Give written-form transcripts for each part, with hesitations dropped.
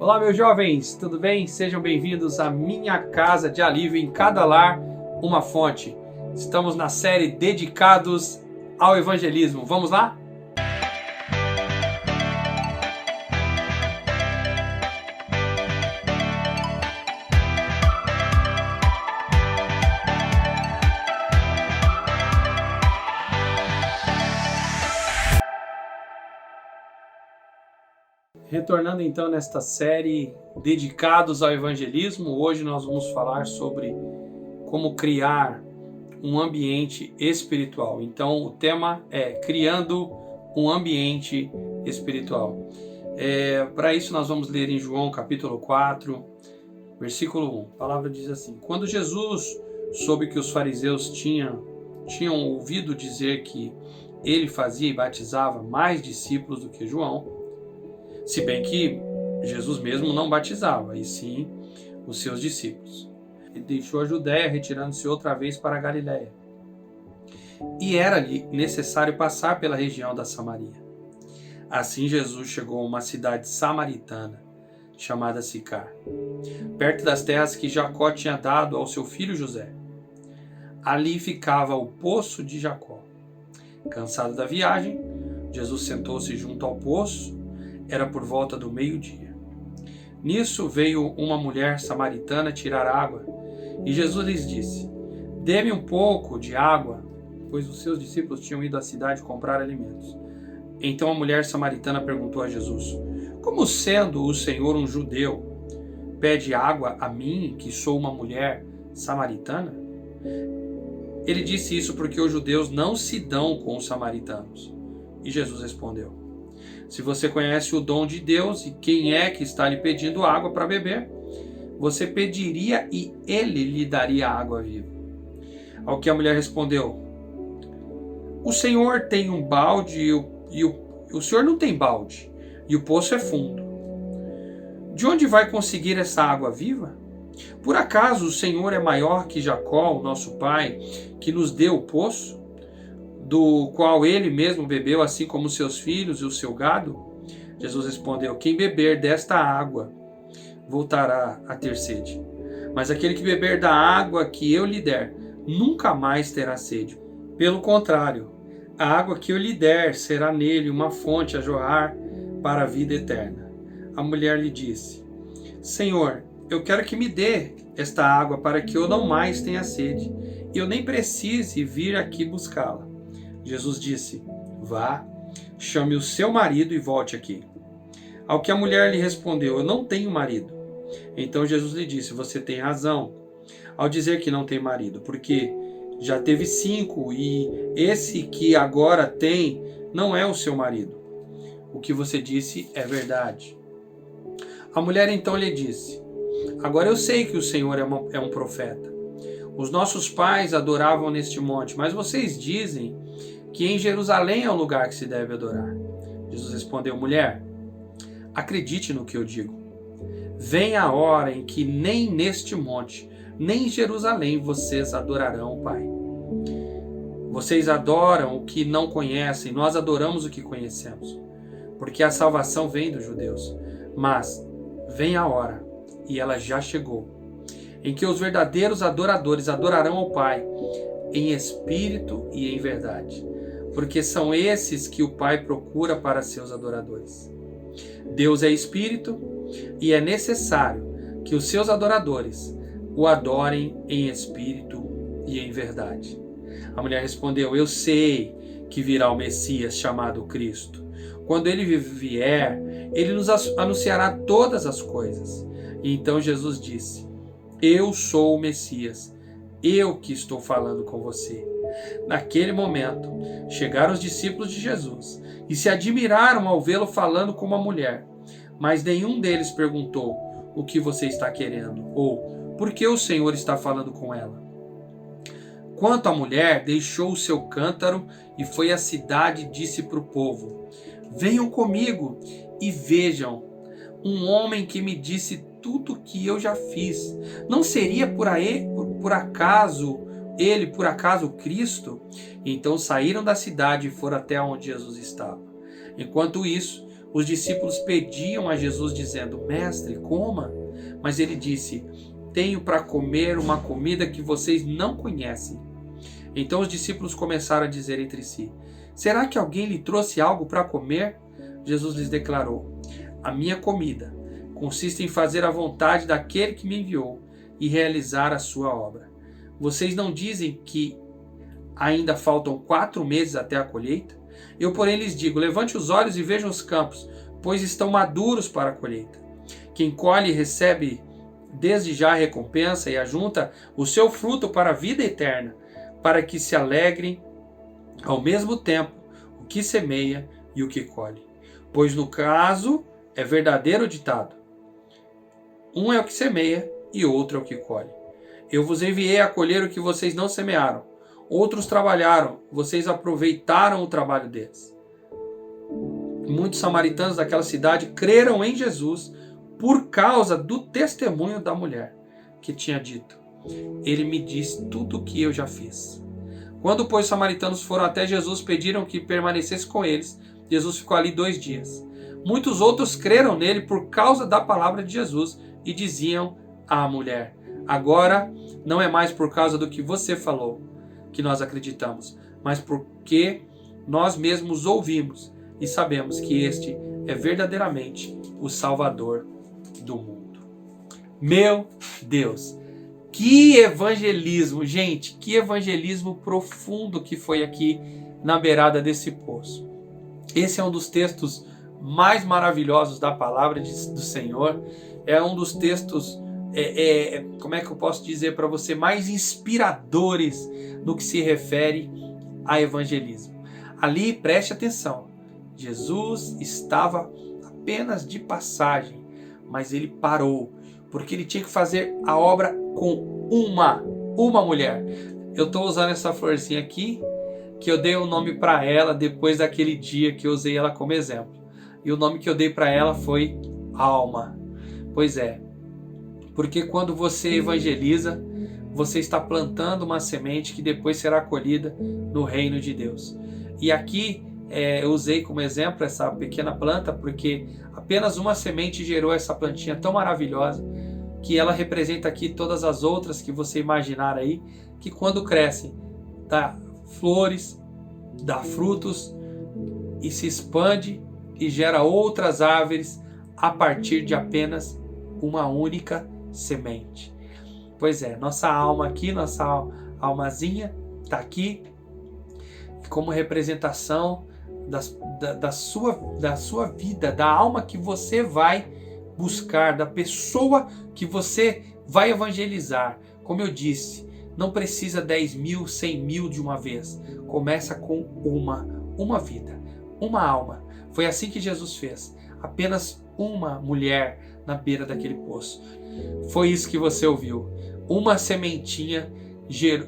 Olá, meus jovens, tudo bem? Sejam bem-vindos à minha casa de alívio, em cada lar uma fonte. Estamos na série Dedicados ao Evangelismo. Vamos lá? Retornando então nesta série Dedicados ao Evangelismo, hoje nós vamos falar sobre como criar um ambiente espiritual. Então o tema é Criando um Ambiente Espiritual. Para isso nós vamos ler em João capítulo 4, versículo 1. A palavra diz assim: Quando Jesus soube que os fariseus tinham ouvido dizer que ele fazia e batizava mais discípulos do que João, se bem que Jesus mesmo não batizava, e sim os seus discípulos. Ele deixou a Judéia, retirando-se outra vez para a Galiléia. E era-lhe necessário passar pela região da Samaria. Assim Jesus chegou a uma cidade samaritana, chamada Sicar, perto das terras que Jacó tinha dado ao seu filho José. Ali ficava o poço de Jacó. Cansado da viagem, Jesus sentou-se junto ao poço. Era por volta do meio-dia. Nisso veio uma mulher samaritana tirar água, e Jesus lhes disse: Dê-me um pouco de água, pois os seus discípulos tinham ido à cidade comprar alimentos. Então a mulher samaritana perguntou a Jesus: Como sendo o Senhor um judeu, pede água a mim, que sou uma mulher samaritana? Ele disse isso porque os judeus não se dão com os samaritanos. E Jesus respondeu: Se você conhece o dom de Deus e quem é que está lhe pedindo água para beber, você pediria e ele lhe daria água viva. Ao que a mulher respondeu: O Senhor tem um balde o Senhor não tem balde, e o poço é fundo. De onde vai conseguir essa água viva? Por acaso o Senhor é maior que Jacó, o nosso pai, que nos deu o poço, do qual ele mesmo bebeu, assim como seus filhos e o seu gado? Jesus respondeu: Quem beber desta água voltará a ter sede. Mas aquele que beber da água que eu lhe der, nunca mais terá sede. Pelo contrário, a água que eu lhe der será nele uma fonte a jorrar para a vida eterna. A mulher lhe disse: Senhor, eu quero que me dê esta água para que eu não mais tenha sede, e eu nem precise vir aqui buscá-la. Jesus disse: Vá, chame o seu marido e volte aqui. Ao que a mulher lhe respondeu: Eu não tenho marido. Então Jesus lhe disse: Você tem razão ao dizer que não tem marido, porque já teve 5 e esse que agora tem não é o seu marido. O que você disse é verdade. A mulher então lhe disse: Agora eu sei que o Senhor é um profeta. Os nossos pais adoravam neste monte, mas vocês dizem que em Jerusalém é o lugar que se deve adorar. Jesus respondeu: Mulher, acredite no que eu digo. Vem a hora em que nem neste monte, nem em Jerusalém vocês adorarão o Pai. Vocês adoram o que não conhecem, nós adoramos o que conhecemos, porque a salvação vem dos judeus. Mas vem a hora, e ela já chegou, em que os verdadeiros adoradores adorarão ao Pai em espírito e em verdade, porque são esses que o Pai procura para seus adoradores. Deus é espírito e é necessário que os seus adoradores o adorem em espírito e em verdade. A mulher respondeu: Eu sei que virá o Messias chamado Cristo. Quando ele vier, ele nos anunciará todas as coisas. E então Jesus disse: Eu sou o Messias, eu que estou falando com você. Naquele momento, chegaram os discípulos de Jesus e se admiraram ao vê-lo falando com uma mulher. Mas nenhum deles perguntou: O que você está querendo? Ou por que o Senhor está falando com ela? Quanto à mulher, deixou o seu cântaro e foi à cidade e disse para o povo: Venham comigo e vejam um homem que me disse tudo o que eu já fiz. Não seria por acaso o Cristo? Então saíram da cidade e foram até onde Jesus estava. Enquanto isso, Os discípulos pediam a Jesus dizendo: Mestre, coma. Mas ele disse: Tenho para comer uma comida que vocês não conhecem. Então os discípulos começaram a dizer entre si: Será que alguém lhe trouxe algo para comer? Jesus lhes declarou: A minha comida consiste em fazer a vontade daquele que me enviou e realizar a sua obra. Vocês não dizem que ainda faltam 4 meses até a colheita? Eu, porém, lhes digo: levante os olhos e vejam os campos, pois estão maduros para a colheita. Quem colhe recebe desde já a recompensa e ajunta o seu fruto para a vida eterna, para que se alegrem ao mesmo tempo o que semeia e o que colhe. Pois no caso é verdadeiro o ditado: um é o que semeia e outro é o que colhe. Eu vos enviei a colher o que vocês não semearam. Outros trabalharam, vocês aproveitaram o trabalho deles. Muitos samaritanos daquela cidade creram em Jesus por causa do testemunho da mulher, que tinha dito: Ele me disse tudo o que eu já fiz. Quando, pois, os samaritanos foram até Jesus, pediram que permanecesse com eles. Jesus ficou ali 2 dias. Muitos outros creram nele por causa da palavra de Jesus e diziam à mulher: Agora não é mais por causa do que você falou que nós acreditamos, mas porque nós mesmos ouvimos e sabemos que este é verdadeiramente o Salvador do mundo. Meu Deus! Que evangelismo, gente! Que evangelismo profundo que foi aqui na beirada desse poço. Esse é um dos textos mais maravilhosos da palavra do Senhor. É um dos textos, como é que eu posso dizer para você, mais inspiradores no que se refere a evangelismo. Ali, preste atenção, Jesus estava apenas de passagem, mas ele parou, porque ele tinha que fazer a obra com uma mulher. Eu estou usando essa florzinha aqui, que eu dei um nome para ela depois daquele dia que eu usei ela como exemplo. E o nome que eu dei para ela foi Alma. Pois é, porque quando você evangeliza, você está plantando uma semente que depois será colhida no reino de Deus. E aqui eu usei como exemplo essa pequena planta porque apenas uma semente gerou essa plantinha tão maravilhosa, que ela representa aqui todas as outras que você imaginar aí, que quando crescem, dá flores, dá frutos e se expande e gera outras árvores a partir de apenas uma única semente. Pois é, nossa alma aqui, nossa almazinha está aqui como representação da sua vida, da alma que você vai buscar, da pessoa que você vai evangelizar. Como eu disse, não precisa 10 mil, 100 mil de uma vez. Começa com uma vida, uma alma. Foi assim que Jesus fez. Apenas uma mulher na beira daquele poço. Foi isso que você ouviu. Uma sementinha,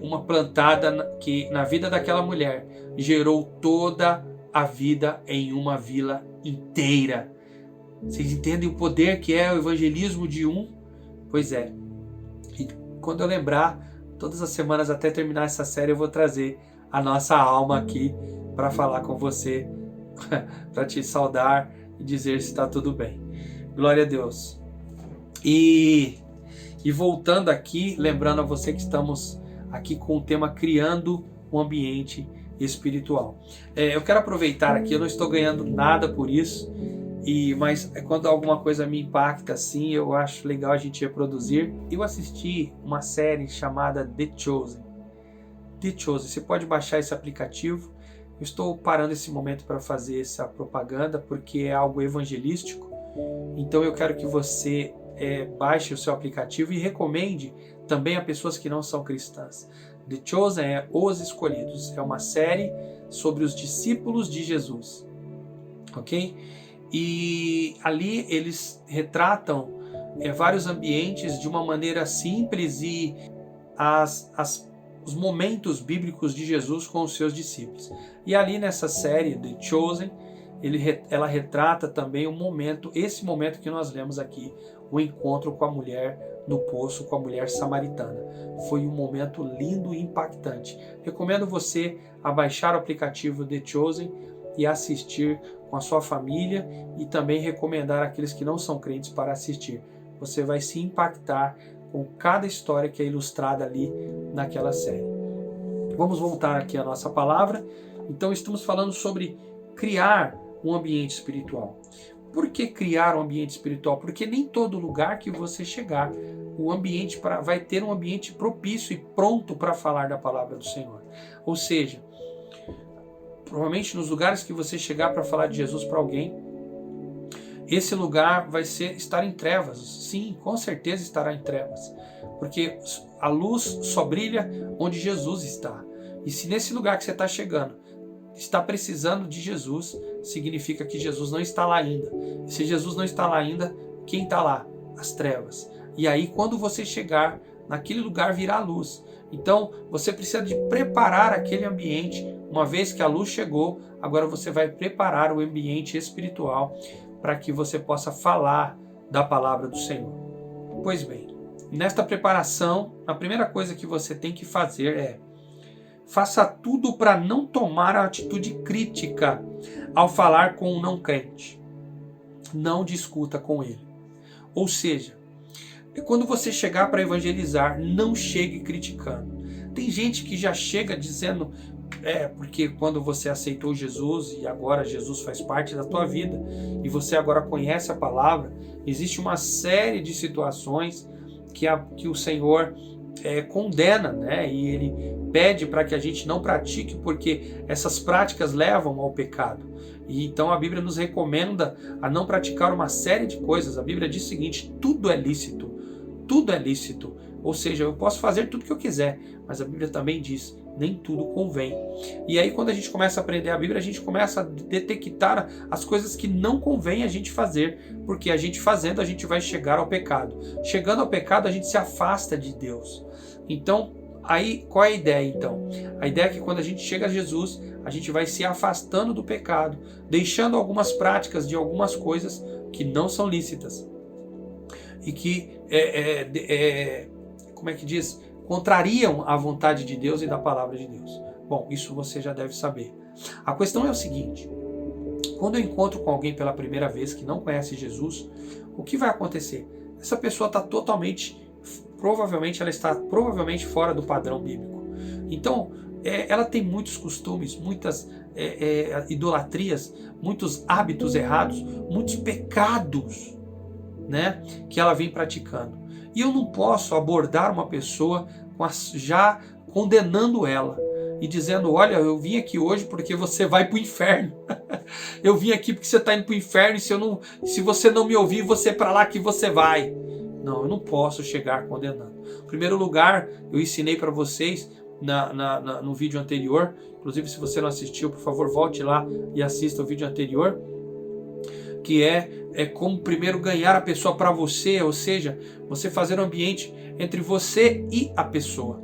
uma plantada que na vida daquela mulher gerou toda a vida em uma vila inteira. Vocês entendem o poder que é o evangelismo de um? Pois é. E quando eu lembrar, todas as semanas até terminar essa série, eu vou trazer a nossa alma aqui para falar com você, para te saudar e dizer se está tudo bem. Glória a Deus. E voltando aqui, lembrando a você que estamos aqui com o tema Criando um Ambiente Espiritual. Eu quero aproveitar aqui, eu não estou ganhando nada por isso, mas quando alguma coisa me impacta assim, eu acho legal a gente reproduzir. Eu assisti uma série chamada The Chosen. The Chosen, você pode baixar esse aplicativo. Eu estou parando esse momento para fazer essa propaganda porque é algo evangelístico. Então eu quero que você baixe o seu aplicativo e recomende também a pessoas que não são cristãs. The Chosen é Os Escolhidos. É uma série sobre os discípulos de Jesus. Ok? E ali eles retratam vários ambientes de uma maneira simples e os momentos bíblicos de Jesus com os seus discípulos. E ali nessa série, The Chosen, ela retrata também esse momento que nós lemos aqui, o encontro com a mulher no poço, com a mulher samaritana. Foi um momento lindo e impactante. Recomendo você a baixar o aplicativo The Chosen e assistir com a sua família e também recomendar àqueles que não são crentes para assistir. Você vai se impactar com cada história que é ilustrada ali naquela série. Vamos voltar aqui à nossa palavra. Então estamos falando sobre criar um ambiente espiritual. Por que criar um ambiente espiritual? Porque nem todo lugar que você chegar, o ambiente vai ter um ambiente propício e pronto para falar da palavra do Senhor. Ou seja, provavelmente nos lugares que você chegar para falar de Jesus para alguém, esse lugar vai estar em trevas. Sim, com certeza estará em trevas. Porque a luz só brilha onde Jesus está. E se nesse lugar que você está chegando está precisando de Jesus, significa que Jesus não está lá ainda. E se Jesus não está lá ainda, quem está lá? As trevas. E aí quando você chegar, naquele lugar virá a luz. Então você precisa de preparar aquele ambiente. Uma vez que a luz chegou, agora você vai preparar o ambiente espiritual para que você possa falar da palavra do Senhor. Pois bem, nesta preparação, a primeira coisa que você tem que fazer é: faça tudo para não tomar a atitude crítica ao falar com um não crente. Não discuta com ele. Ou seja, quando você chegar para evangelizar, não chegue criticando. Tem gente que já chega dizendo, porque quando você aceitou Jesus e agora Jesus faz parte da tua vida e você agora conhece a palavra, existe uma série de situações que o Senhor condena, né? E Ele pede para que a gente não pratique, porque essas práticas levam ao pecado. E então a Bíblia nos recomenda a não praticar uma série de coisas. A Bíblia diz o seguinte: tudo é lícito, tudo é lícito. Ou seja, eu posso fazer tudo que eu quiser, mas a Bíblia também diz, nem tudo convém. E aí quando a gente começa a aprender a Bíblia, a gente começa a detectar as coisas que não convém a gente fazer, porque a gente fazendo, a gente vai chegar ao pecado. Chegando ao pecado, a gente se afasta de Deus. Então, aí qual é a ideia então? A ideia é que quando a gente chega a Jesus, a gente vai se afastando do pecado, deixando algumas práticas de algumas coisas que não são lícitas e que como é que diz? Contrariam a vontade de Deus e da palavra de Deus. Bom, isso você já deve saber. A questão é o seguinte: quando eu encontro com alguém pela primeira vez que não conhece Jesus, o que vai acontecer? Essa pessoa está provavelmente fora do padrão bíblico. Então, ela tem muitos costumes, muitas idolatrias, muitos hábitos errados, muitos pecados, né, que ela vem praticando. E eu não posso abordar uma pessoa já condenando ela e dizendo: olha, eu vim aqui hoje porque você vai para o inferno. Eu vim aqui porque você está indo para o inferno e se você não me ouvir, você é para lá que você vai. Não, eu não posso chegar condenando. Em primeiro lugar, eu ensinei para vocês no vídeo anterior, inclusive se você não assistiu, por favor, volte lá e assista o vídeo anterior, que é como primeiro ganhar a pessoa para você, ou seja, você fazer um ambiente entre você e a pessoa.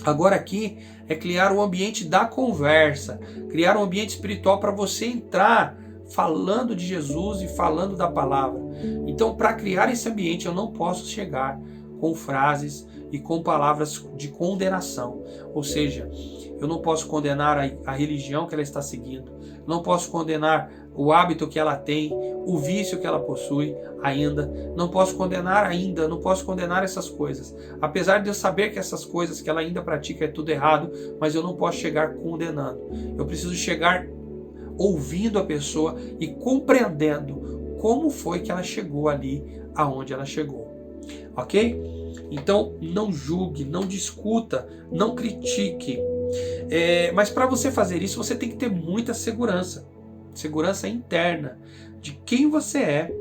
Agora aqui é criar um ambiente da conversa, criar um ambiente espiritual para você entrar falando de Jesus e falando da palavra. Então, para criar esse ambiente, eu não posso chegar com frases e com palavras de condenação. Ou seja, eu não posso condenar a religião que ela está seguindo, não posso condenar o hábito que ela tem, o vício que ela possui ainda, não posso condenar essas coisas. Apesar de eu saber que essas coisas que ela ainda pratica é tudo errado, mas eu não posso chegar condenando. Eu preciso chegar ouvindo a pessoa e compreendendo como foi que ela chegou ali aonde ela chegou. Ok? Então não julgue, não discuta, não critique. Mas para você fazer isso, você tem que ter muita segurança interna de quem você é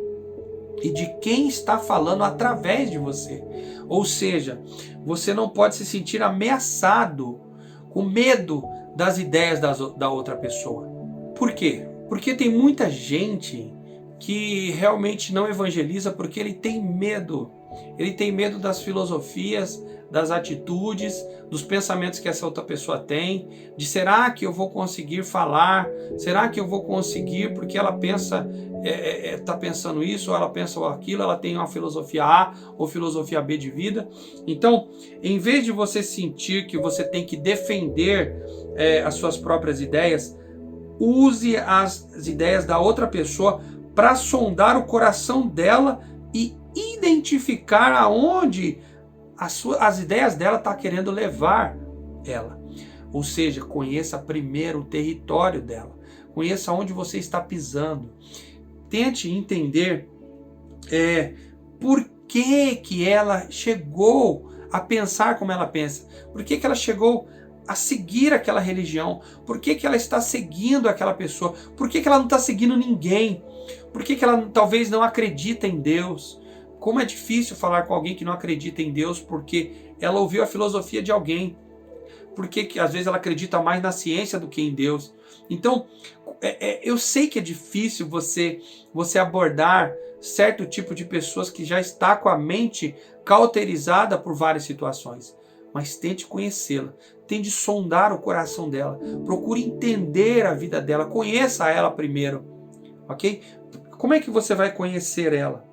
e de quem está falando através de você. Ou seja, você não pode se sentir ameaçado, com medo das ideias da outra pessoa. Por quê? Porque tem muita gente que realmente não evangeliza porque ele tem medo. Ele tem medo das filosofias, das atitudes, dos pensamentos que essa outra pessoa tem, de será que eu vou conseguir falar? Será que eu vou conseguir? Porque ela pensa, está pensando isso, ou ela pensa aquilo, ela tem uma filosofia A ou filosofia B de vida. Então, em vez de você sentir que você tem que defender as suas próprias ideias, use as ideias da outra pessoa para sondar o coração dela e identificar aonde as ideias dela estão querendo levar ela. Ou seja, conheça primeiro o território dela. Conheça onde você está pisando. Tente entender por que ela chegou a pensar como ela pensa. Por que ela chegou a seguir aquela religião? Por que ela está seguindo aquela pessoa? Por que ela não está seguindo ninguém? Por que ela talvez não acredita em Deus? Como é difícil falar com alguém que não acredita em Deus porque ela ouviu a filosofia de alguém. Por que às vezes ela acredita mais na ciência do que em Deus? Então, eu sei que é difícil você abordar certo tipo de pessoas que já está com a mente cauterizada por várias situações. Mas tente conhecê-la, tente sondar o coração dela, procure entender a vida dela, conheça ela primeiro, ok? Como é que você vai conhecer ela?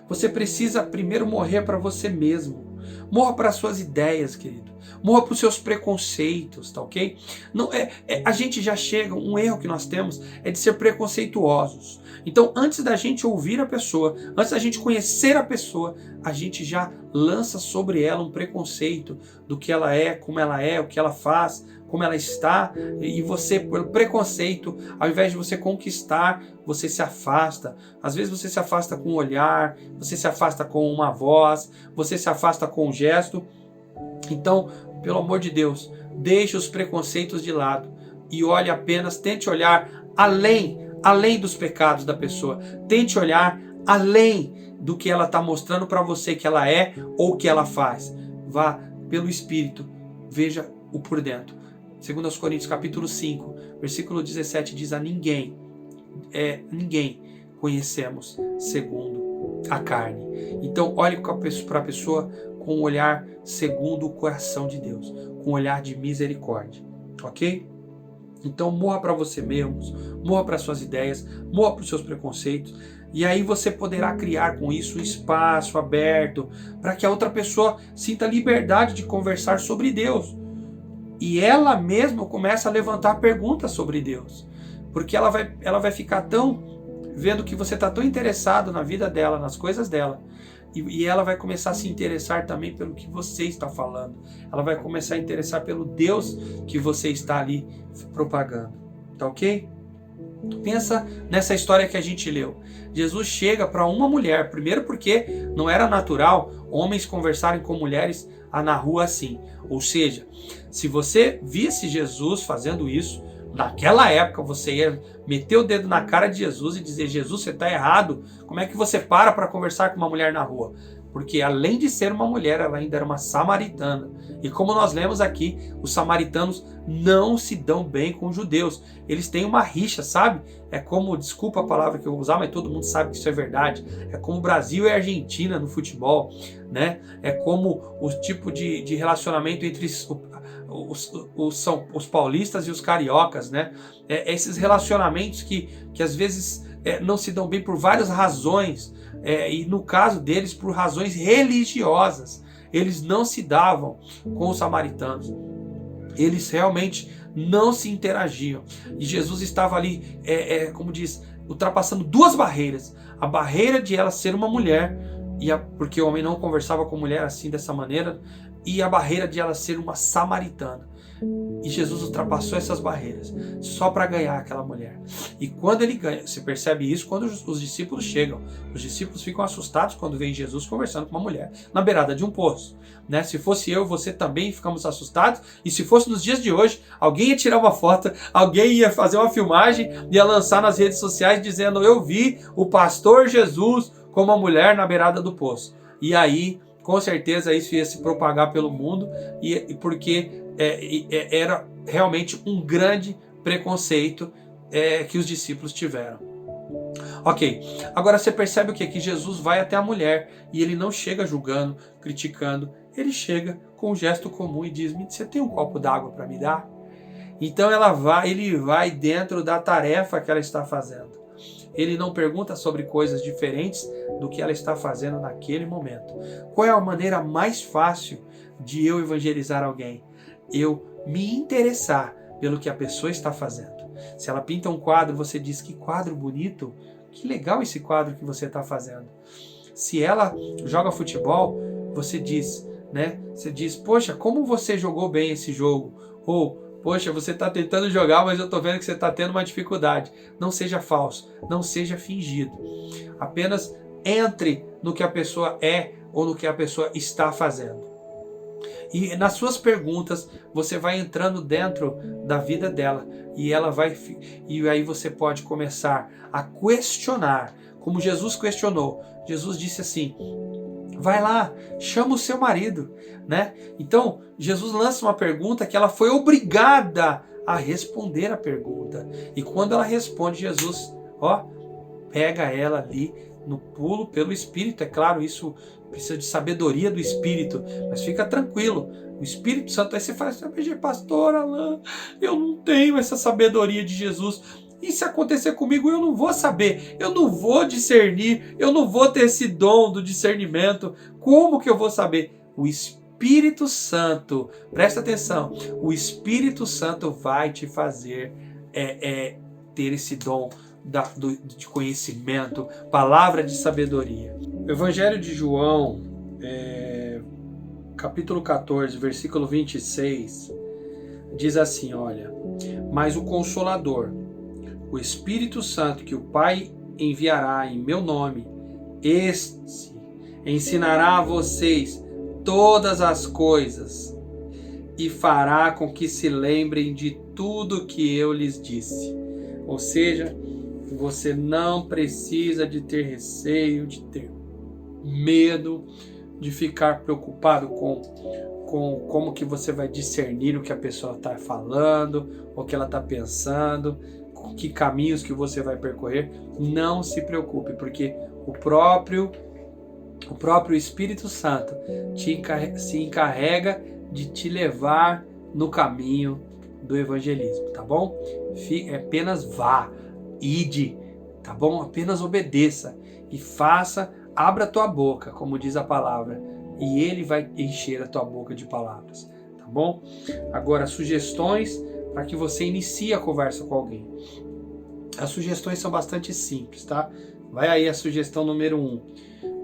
Você precisa primeiro morrer para você mesmo. Morra para as suas ideias, querido. Morra para os seus preconceitos, tá ok? Não, a gente já chega, um erro que nós temos é de ser preconceituosos. Então, antes da gente ouvir a pessoa, antes da gente conhecer a pessoa, a gente já lança sobre ela um preconceito do que ela é, o que ela faz, como ela está, e você, pelo preconceito, ao invés de você conquistar, você se afasta. Às vezes você se afasta com um olhar, você se afasta com uma voz, você se afasta com um gesto. Então, pelo amor de Deus, deixe os preconceitos de lado e olhe apenas, tente olhar além dos pecados da pessoa. Tente olhar além do que ela está mostrando para você que ela é ou que ela faz. Vá pelo Espírito, veja o por dentro. 2 Coríntios capítulo 5, versículo 17 diz: a ninguém conhecemos segundo a carne. Então olhe para a pessoa com um olhar segundo o coração de Deus, com um olhar de misericórdia, ok? Então morra para você mesmo, morra para suas ideias, morra para os seus preconceitos, e aí você poderá criar com isso um espaço aberto para que a outra pessoa sinta liberdade de conversar sobre Deus. E ela mesma começa a levantar perguntas sobre Deus. Porque ela vai ficar vendo que você está tão interessado na vida dela, nas coisas dela. E ela vai começar a se interessar também pelo que você está falando. Ela vai começar a interessar pelo Deus que você está ali propagando. Tá ok? Pensa nessa história que a gente leu. Jesus chega para uma mulher, primeiro porque não era natural homens conversarem com mulheres na rua assim. Ou seja, se você visse Jesus fazendo isso, naquela época você ia meter o dedo na cara de Jesus e dizer: Jesus, você está errado. Como é que você para conversar com uma mulher na rua? Porque além de ser uma mulher, ela ainda era uma samaritana. E como nós lemos aqui, os samaritanos não se dão bem com os judeus. Eles têm uma rixa, sabe? É como, desculpa a palavra que eu vou usar, mas todo mundo sabe que isso é verdade. É como Brasil e Argentina no futebol, né? É como o tipo de relacionamento entre os paulistas e os cariocas, né? Esses relacionamentos que às vezes não se dão bem por várias razões. E no caso deles, por razões religiosas. Eles não se davam com os samaritanos. Eles realmente não se interagiam. E Jesus estava ali, como diz, ultrapassando duas barreiras. A barreira de ela ser uma mulher, porque o homem não conversava com mulher assim, dessa maneira, e a barreira de ela ser uma samaritana. E Jesus ultrapassou essas barreiras só para ganhar aquela mulher. E quando ele ganha, você percebe isso quando os discípulos chegam. Os discípulos ficam assustados quando veem Jesus conversando com uma mulher na beirada de um poço, né? Se fosse eu, você também ficamos assustados. E se fosse nos dias de hoje, alguém ia tirar uma foto, alguém ia fazer uma filmagem, ia lançar nas redes sociais dizendo: eu vi o pastor Jesus com uma mulher na beirada do poço. E aí, com certeza, isso ia se propagar pelo mundo, porque era realmente um grande preconceito que os discípulos tiveram. Ok, agora você percebe o quê? Que Jesus vai até a mulher e ele não chega julgando, criticando, ele chega com um gesto comum e diz: você tem um copo d'água para me dar? Então ele vai dentro da tarefa que ela está fazendo. Ele não pergunta sobre coisas diferentes do que ela está fazendo naquele momento. Qual é a maneira mais fácil de eu evangelizar alguém? Eu me interessar pelo que a pessoa está fazendo. Se ela pinta um quadro, você diz: que quadro bonito, que legal esse quadro que você está fazendo. Se ela joga futebol, você diz, né? Você diz: poxa, como você jogou bem esse jogo. Ou, poxa, você está tentando jogar, mas eu estou vendo que você está tendo uma dificuldade. Não seja falso, não seja fingido. Apenas entre no que a pessoa é ou no que a pessoa está fazendo. E nas suas perguntas, você vai entrando dentro da vida dela. E aí você pode começar a questionar, como Jesus questionou. Jesus disse assim: vai lá, chama o seu marido, né? Então, Jesus lança uma pergunta que ela foi obrigada a responder a pergunta. E quando ela responde, Jesus, pega ela ali no pulo pelo Espírito. É claro, isso precisa de sabedoria do Espírito, mas fica tranquilo. O Espírito Santo, aí você fala assim: pastor Alain, eu não tenho essa sabedoria de Jesus. E se acontecer comigo, eu não vou saber, eu não vou discernir, eu não vou ter esse dom do discernimento. Como que eu vou saber? O Espírito Santo, presta atenção, o Espírito Santo vai te fazer ter esse dom de conhecimento, palavra de sabedoria. O Evangelho de João, capítulo 14, versículo 26, diz assim: olha, mas o Consolador, o Espírito Santo, que o Pai enviará em meu nome, este ensinará a vocês todas as coisas e fará com que se lembrem de tudo que eu lhes disse. Ou seja, você não precisa de ter receio, de ter medo, de ficar preocupado com como que você vai discernir o que a pessoa está falando, o que ela está pensando, que caminhos que você vai percorrer. Não se preocupe, porque o próprio Espírito Santo se encarrega de te levar no caminho do evangelismo, tá bom? Apenas vá, ide, tá bom? Apenas obedeça e faça, abra a tua boca, como diz a palavra, e ele vai encher a tua boca de palavras, tá bom? Agora, sugestões para que você inicie a conversa com alguém. As sugestões são bastante simples, tá? Vai aí a sugestão número 1.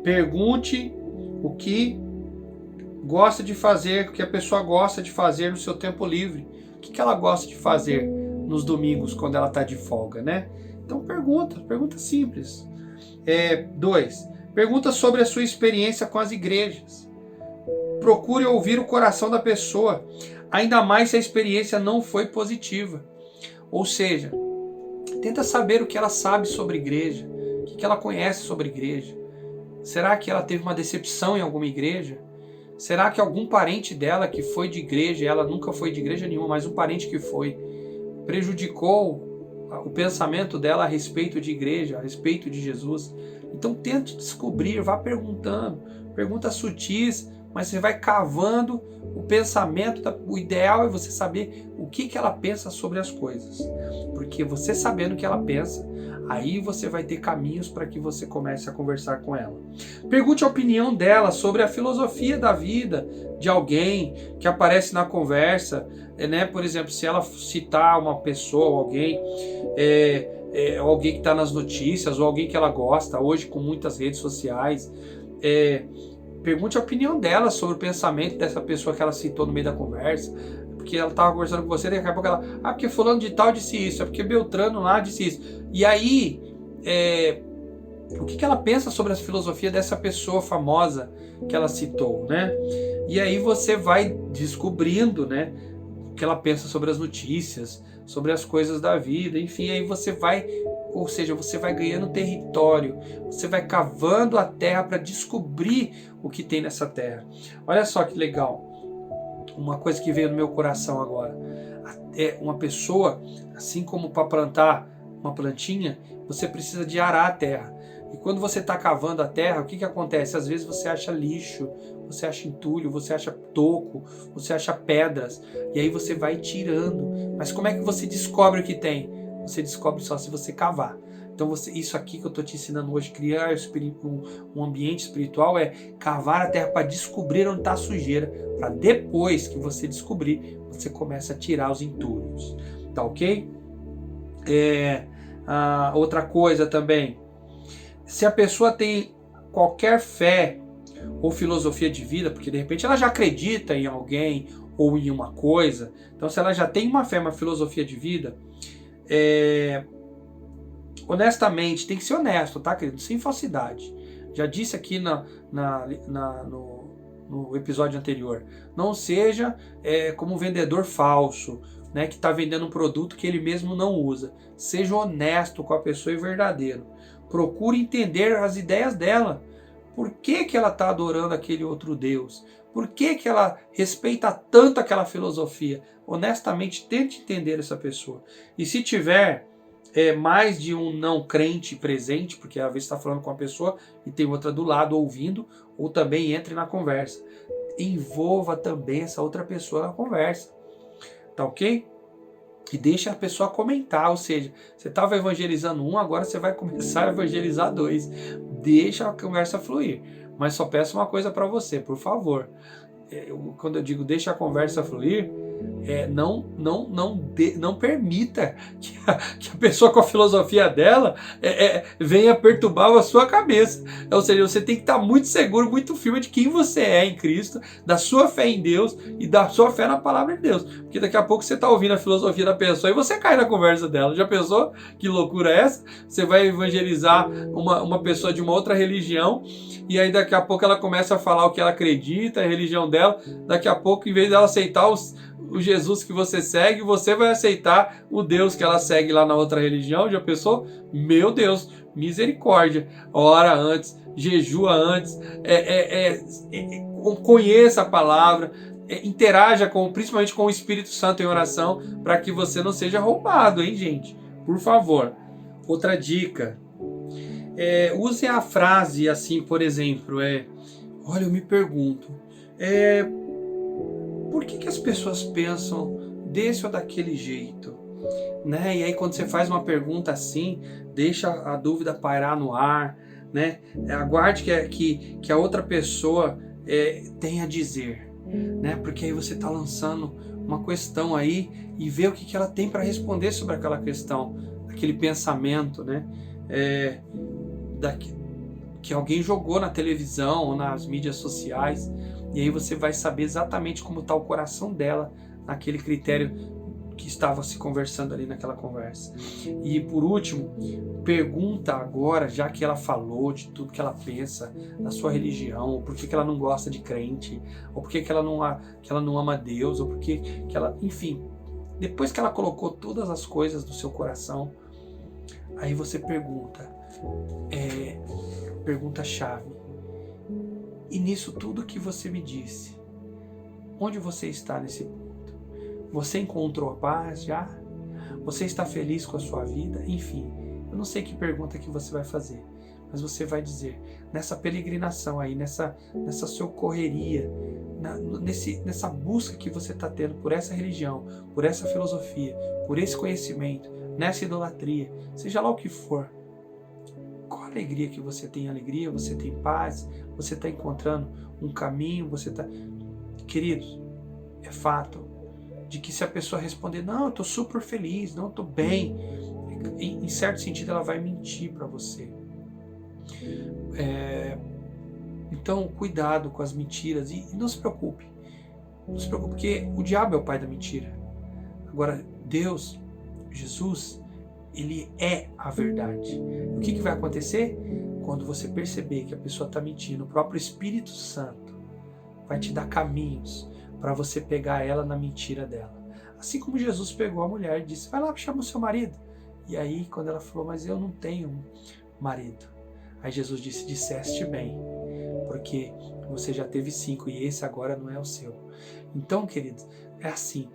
Pergunte o que gosta de fazer, o que a pessoa gosta de fazer no seu tempo livre. O que ela gosta de fazer nos domingos, quando ela está de folga, né? Então pergunta simples. 2. Pergunta sobre a sua experiência com as igrejas. Procure ouvir o coração da pessoa, ainda mais se a experiência não foi positiva. Ou seja, tenta saber o que ela sabe sobre igreja, o que ela conhece sobre igreja. Será que ela teve uma decepção em alguma igreja? Será que algum parente dela que foi de igreja, ela nunca foi de igreja nenhuma, mas um parente que foi, prejudicou o pensamento dela a respeito de igreja, a respeito de Jesus? Então tente descobrir, vá perguntando, perguntas sutis, mas você vai cavando o pensamento. O ideal é você saber o que ela pensa sobre as coisas, porque você sabendo o que ela pensa, aí você vai ter caminhos para que você comece a conversar com ela. Pergunte a opinião dela sobre a filosofia da vida de alguém que aparece na conversa, né? Por exemplo, se ela citar uma pessoa, alguém que está nas notícias, ou alguém que ela gosta, hoje com muitas redes sociais, pergunte a opinião dela sobre o pensamento dessa pessoa que ela citou no meio da conversa, porque ela estava conversando com você, daqui a pouco ela, porque fulano de tal disse isso, porque Beltrano lá disse isso. E aí, o que ela pensa sobre a filosofia dessa pessoa famosa que ela citou, né? E aí você vai descobrindo, né, o que ela pensa sobre as notícias, sobre as coisas da vida, enfim, aí você vai ganhando território, você vai cavando a terra para descobrir o que tem nessa terra. Olha só que legal, uma coisa que veio no meu coração agora, uma pessoa, assim como para plantar uma plantinha, você precisa de arar a terra. E quando você está cavando a terra, o que acontece? Às vezes você acha lixo, você acha entulho, você acha toco, você acha pedras, e aí você vai tirando. Mas como é que você descobre o que tem? Você descobre só se você cavar. Então isso aqui que eu estou te ensinando hoje, criar um ambiente espiritual, é cavar a terra para descobrir onde está a sujeira, para depois que você descobrir, você começa a tirar os entulhos. Tá ok? Outra coisa também, se a pessoa tem qualquer fé ou filosofia de vida, porque de repente ela já acredita em alguém ou em uma coisa, então se ela já tem uma fé, uma filosofia de vida, honestamente, tem que ser honesto, tá, querido? Sem falsidade. Já disse aqui no episódio anterior, não seja como um vendedor falso, né, que está vendendo um produto que ele mesmo não usa. Seja honesto com a pessoa e verdadeiro. Procure entender as ideias dela. Por que ela está adorando aquele outro Deus? Por que ela respeita tanto aquela filosofia? Honestamente, tente entender essa pessoa. E se tiver mais de um não crente presente, porque às vezes está falando com uma pessoa e tem outra do lado ouvindo, ou também entre na conversa. Envolva também essa outra pessoa na conversa. Tá ok? E deixa a pessoa comentar, ou seja, você estava evangelizando um, agora você vai começar a evangelizar dois. Deixa a conversa fluir. Mas só peço uma coisa para você, por favor. Quando eu digo deixa a conversa fluir, não permita que a pessoa com a filosofia dela venha perturbar a sua cabeça. Ou seja, você tem que estar muito seguro, muito firme de quem você é em Cristo, da sua fé em Deus e da sua fé na palavra de Deus. Porque daqui a pouco você está ouvindo a filosofia da pessoa e você cai na conversa dela. Já pensou? Que loucura é essa? Você vai evangelizar uma pessoa de uma outra religião e aí daqui a pouco ela começa a falar o que ela acredita, a religião dela. Daqui a pouco, em vez dela aceitar o Jesus que você segue, você vai aceitar o Deus que ela segue lá na outra religião. Já pensou? Meu Deus, misericórdia. Ora antes, jejua antes, conheça a palavra, interaja principalmente com o Espírito Santo em oração, para que você não seja roubado, hein, gente? Por favor. Outra dica. Use a frase assim, por exemplo, olha, eu me pergunto, por que as pessoas pensam desse ou daquele jeito? Né? E aí quando você faz uma pergunta assim, deixa a dúvida pairar no ar, né? Aguarde que a outra pessoa tenha a dizer, né? Porque aí você está lançando uma questão aí e vê o que ela tem para responder sobre aquela questão, aquele pensamento, né? Que alguém jogou na televisão ou nas mídias sociais, e aí você vai saber exatamente como está o coração dela naquele critério que estava se conversando ali naquela conversa. E por último, pergunta agora, já que ela falou de tudo que ela pensa da sua religião, ou por que ela não gosta de crente, ou por que ela não ama Deus, ou por que ela, enfim, depois que ela colocou todas as coisas do seu coração, aí você pergunta, pergunta-chave. E nisso tudo que você me disse, onde você está nesse ponto? Você encontrou a paz já? Você está feliz com a sua vida? Enfim, eu não sei que pergunta que você vai fazer, mas você vai dizer, nessa peregrinação aí, nessa sua correria, nessa busca que você está tendo por essa religião, por essa filosofia, por esse conhecimento, nessa idolatria, seja lá o que for, qual a alegria que você tem? Alegria, você tem paz, você está encontrando um caminho, você está... Queridos, é fato de que se a pessoa responder, não, eu estou super feliz, não, eu estou bem, em certo sentido ela vai mentir para você. Então, cuidado com as mentiras e não se preocupe. Não se preocupe, porque o diabo é o pai da mentira. Agora, Deus, Jesus, Ele é a verdade. O que vai acontecer? Quando você perceber que a pessoa está mentindo, o próprio Espírito Santo vai te dar caminhos para você pegar ela na mentira dela. Assim como Jesus pegou a mulher e disse, vai lá, chama o seu marido. E aí, quando ela falou, mas eu não tenho marido. Aí Jesus disse, disseste bem, porque você já teve 5 e esse agora não é o seu. Então, queridos, é assim,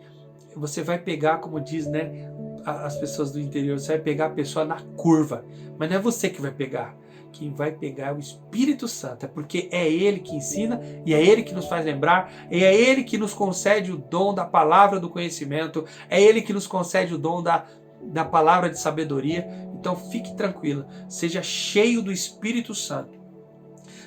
você vai pegar, como diz, né, as pessoas do interior, você vai pegar a pessoa na curva, mas não é você que vai pegar. Quem vai pegar é o Espírito Santo, porque é Ele que ensina, e é Ele que nos faz lembrar, e é Ele que nos concede o dom da palavra do conhecimento, é Ele que nos concede o dom da palavra de sabedoria. Então fique tranquila, seja cheio do Espírito Santo,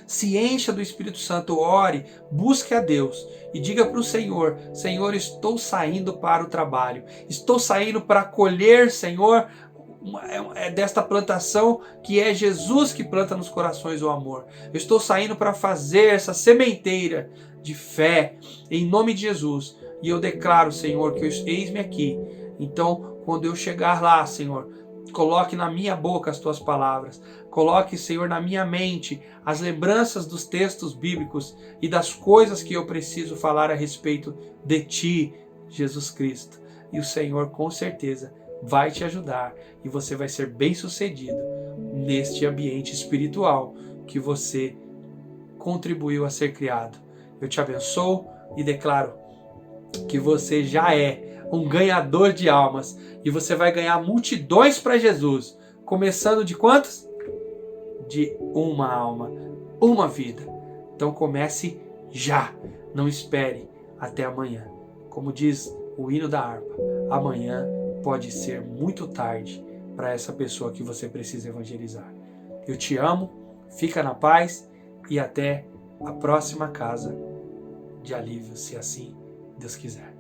se encha do Espírito Santo, ore, busque a Deus e diga para o Senhor, Senhor, estou saindo para o trabalho, estou saindo para colher, Senhor, é desta plantação que é Jesus que planta nos corações o amor. Eu estou saindo para fazer essa sementeira de fé em nome de Jesus. E eu declaro, Senhor, que eis-me aqui. Então, quando eu chegar lá, Senhor, coloque na minha boca as tuas palavras. Coloque, Senhor, na minha mente as lembranças dos textos bíblicos e das coisas que eu preciso falar a respeito de ti, Jesus Cristo. E o Senhor, com certeza, vai te ajudar e você vai ser bem-sucedido neste ambiente espiritual que você contribuiu a ser criado. Eu te abençoo e declaro que você já é um ganhador de almas e você vai ganhar multidões para Jesus, começando de quantas? De uma alma, uma vida. Então comece já, não espere até amanhã. Como diz o hino da harpa, amanhã pode ser muito tarde para essa pessoa que você precisa evangelizar. Eu te amo, fica na paz e até a próxima casa de alívio, se assim Deus quiser.